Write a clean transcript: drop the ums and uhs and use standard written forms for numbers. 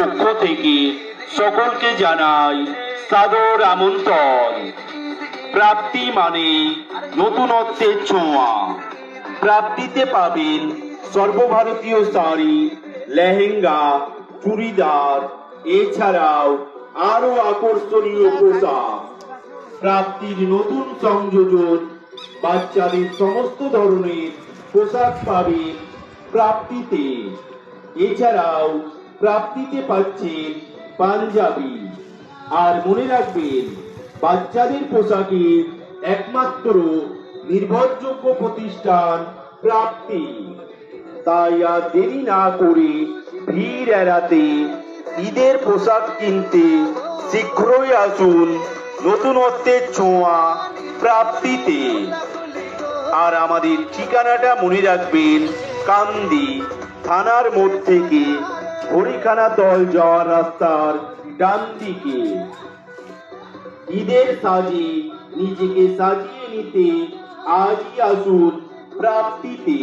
পক্ষ থেকে সকলকে জানাই সাদর আমন্ত্রণ। প্রাপ্তি মানে নতুনত্বের ছোঁয়া। প্রাপ্তিতে পাবেন সর্বভারতীয় শাড়ি, লেহেঙ্গা, চুড়িদার, এছাড়াও আরো আকর্ষণীয় পোশাক। প্রাপ্তির নতুন সংযোজন, বাচ্চাদের সমস্ত ধরনের পোশাক পাবেন প্রাপ্তিতে। এছাড়াও প্রাপ্তিতে পাচ্ছেন পাঞ্জাবি। আর মনে রাখবেন, বাচ্চাদের পোশাকের একমাত্র নির্ভরযোগ্য প্রতিষ্ঠান প্রাপ্তি। তাই আর দেরি না করে ভিড় এড়াতে ঈদের পোশাক কিনতে শীঘ্রই আসুন নতুনত্বের ছোঁয়া প্রাপ্তিতে। আর আমাদের ঠিকানাটা মনে রাখবেন, কান্দি থানার মোড় থেকে হরিখানা তল যাওয়ার রাস্তার ডান দিকে। ঈদের সাজে নিজেকে সাজিয়ে নিতে আজই আসুন প্রাপ্তিতে।